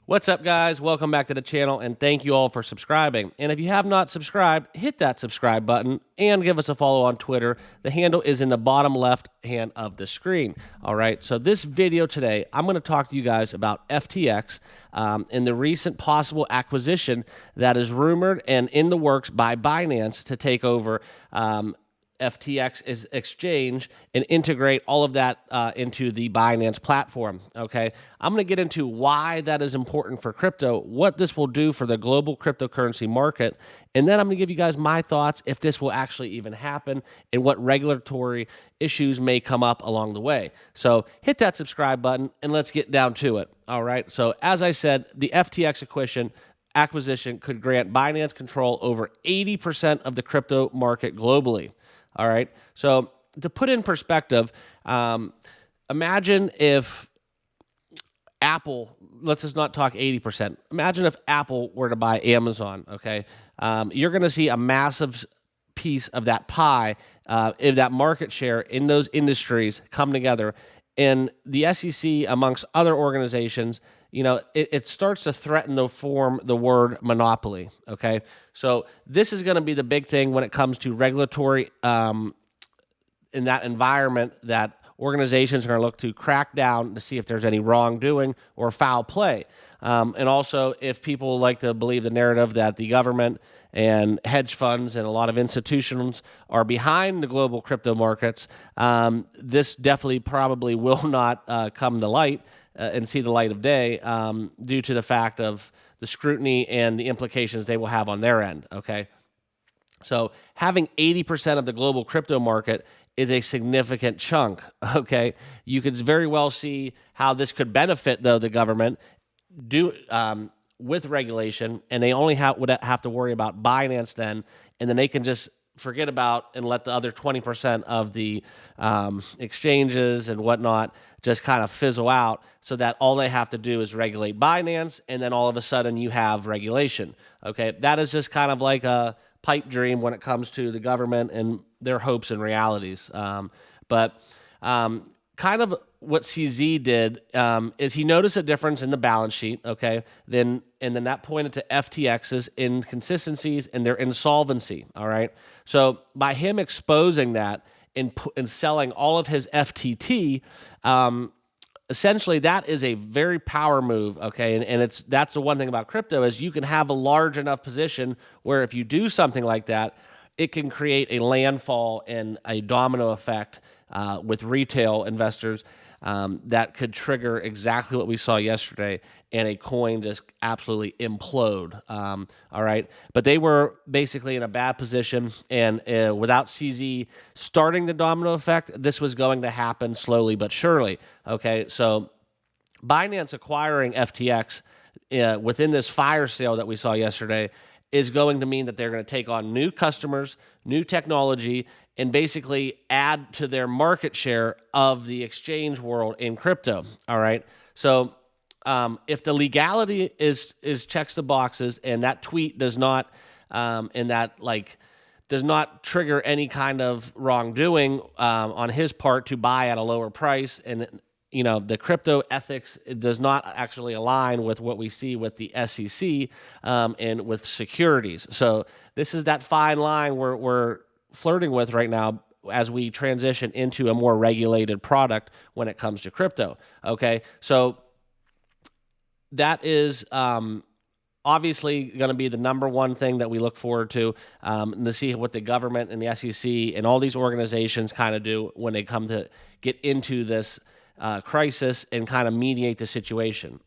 What's up, guys? Welcome back to the channel, and thank you all for subscribing. And if you have not subscribed, hit that subscribe button and give us a follow on Twitter. The handle is in the bottom left hand of the screen. All right, so this video today, I'm going to talk to you guys about FTX and the recent possible acquisition that is rumored and in the works by Binance to take over FTX exchange and integrate all of that into the Binance platform. Okay, I'm going to get into why that is important for crypto, what this will do for the global cryptocurrency market, and then I'm going to give you guys my thoughts if this will actually even happen and what regulatory issues may come up along the way. So hit that subscribe button and let's get down to it. All right, so as I said, the FTX acquisition could grant Binance control over 80% of the crypto market globally. All right. So to put in perspective, imagine if Apple, let's just not talk 80%. Imagine if Apple were to buy Amazon. Okay. You're going to see a massive piece of that pie, if that market share in those industries come together. And the SEC, amongst other organizations, it starts to threaten to form the word monopoly, okay? So this is going to be the big thing when it comes to regulatory in that environment that organizations are going to look to crack down to see if there's any wrongdoing or foul play. And also, if people like to believe the narrative that the government and hedge funds and a lot of institutions are behind the global crypto markets, this definitely probably will not come to light and see the light of day due to the fact of the scrutiny and the implications they will have on their end, okay? So having 80% of the global crypto market is a significant chunk, okay? You could very well see how this could benefit, though, the government with regulation, and they only would have to worry about Binance then, and then they can just forget about and let the other 20% of the exchanges and whatnot just kind of fizzle out, so that all they have to do is regulate Binance, and then all of a sudden you have regulation. Okay, that is just kind of like a pipe dream when it comes to the government and their hopes and realities. But kind of what CZ did is he noticed a difference in the balance sheet, okay? And then that pointed to FTX's inconsistencies and their insolvency, all right? So by him exposing that and selling all of his FTT, essentially that is a very power move, okay? And that's the one thing about crypto is you can have a large enough position where if you do something like that, it can create a landfall and a domino effect with retail investors that could trigger exactly what we saw yesterday, and a coin just absolutely implode. All right, but they were basically in a bad position, and without CZ starting the domino effect, this was going to happen slowly but surely. Okay, so Binance acquiring FTX within this fire sale that we saw yesterday is going to mean that they're going to take on new customers, new technology, and basically add to their market share of the exchange world in crypto. All right. So if the legality is checks the boxes, and that tweet does not does not trigger any kind of wrongdoing on his part to buy at a lower price, and the crypto ethics, it does not actually align with what we see with the SEC and with securities. So this is that fine line we're flirting with right now as we transition into a more regulated product when it comes to crypto. Okay, so that is obviously going to be the number one thing that we look forward to see what the government and the SEC and all these organizations kind of do when they come to get into this crisis and kind of mediate the situation.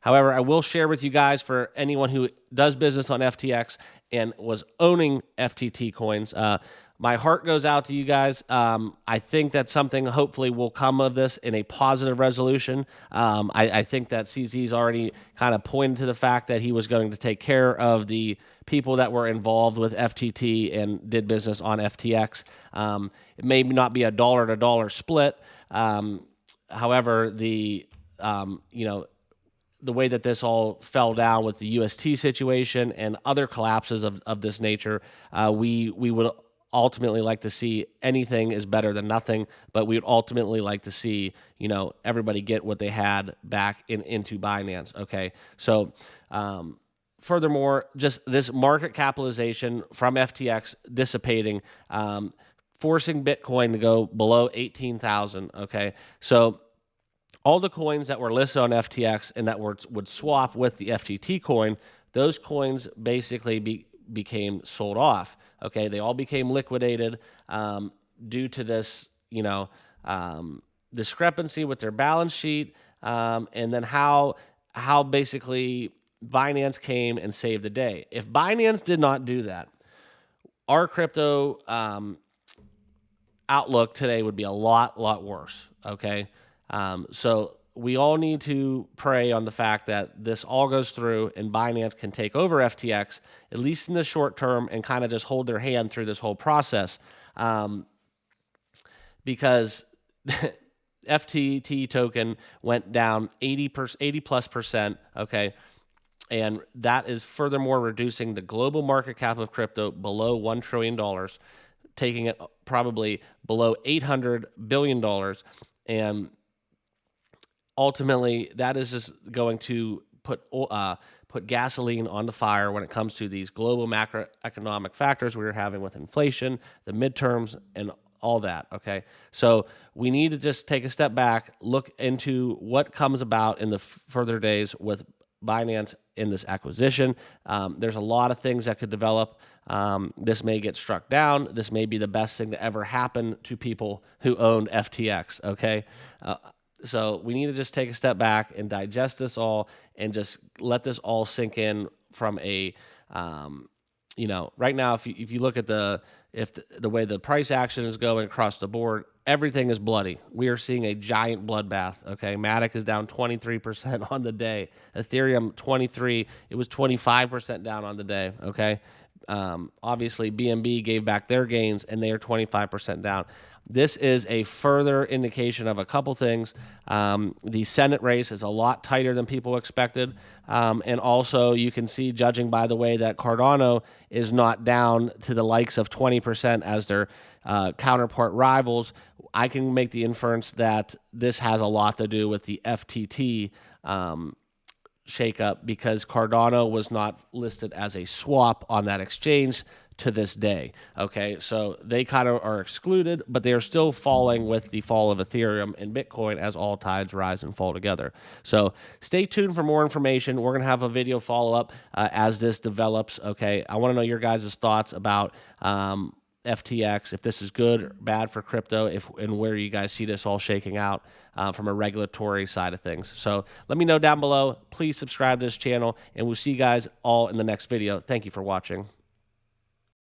However, I will share with you guys, for anyone who does business on FTX and was owning FTT coins, my heart goes out to you guys. I think that something hopefully will come of this in a positive resolution. I think that CZ's already kind of pointed to the fact that he was going to take care of the people that were involved with FTT and did business on FTX. It may not be a dollar-to-dollar split. However, the way that this all fell down with the UST situation and other collapses of this nature, we would ultimately like to see anything is better than nothing, but we would ultimately like to see, you know, everybody get what they had back into Binance. Okay. So, furthermore, just this market capitalization from FTX dissipating, forcing Bitcoin to go below 18,000. Okay. So all the coins that were listed on FTX and that would swap with the FTT coin, those coins basically became sold off. Okay, they all became liquidated due to this, you know, discrepancy with their balance sheet, and then how basically Binance came and saved the day. If Binance did not do that, our crypto outlook today would be a lot worse. Okay, so we all need to pray on the fact that this all goes through and Binance can take over FTX, at least in the short term, and kind of just hold their hand through this whole process. Because FTT token went down 80+%, okay? And that is furthermore reducing the global market cap of crypto below $1 trillion, taking it probably below $800 billion. And ultimately, that is just going to put gasoline on the fire when it comes to these global macroeconomic factors we're having with inflation, the midterms, and all that. Okay, so we need to just take a step back, look into what comes about in the further days with Binance in this acquisition. There's a lot of things that could develop. This may get struck down. This may be the best thing to ever happen to people who owned FTX. Okay. So we need to just take a step back and digest this all and just let this all sink in from a, you know, right now, if you look at the way the price action is going across the board, everything is bloody. We are seeing a giant bloodbath. Okay. Matic is down 23% on the day. Ethereum 23, it was 25% down on the day. Okay. Obviously BNB gave back their gains and they are 25% down. This is a further indication of a couple things. The Senate race is a lot tighter than people expected. And also you can see, judging by the way that Cardano is not down to the likes of 20% as their counterpart rivals, I can make the inference that this has a lot to do with the FTT shakeup, because Cardano was not listed as a swap on that exchange to this day. Okay, so they kind of are excluded, but they are still falling with the fall of Ethereum and Bitcoin as all tides rise and fall together. So stay tuned for more information. We're going to have a video follow-up as this develops. Okay, I want to know your guys' thoughts about FTX, if this is good or bad for crypto, and where you guys see this all shaking out from a regulatory side of things. So let me know down below. Please subscribe to this channel, and we'll see you guys all in the next video. Thank you for watching.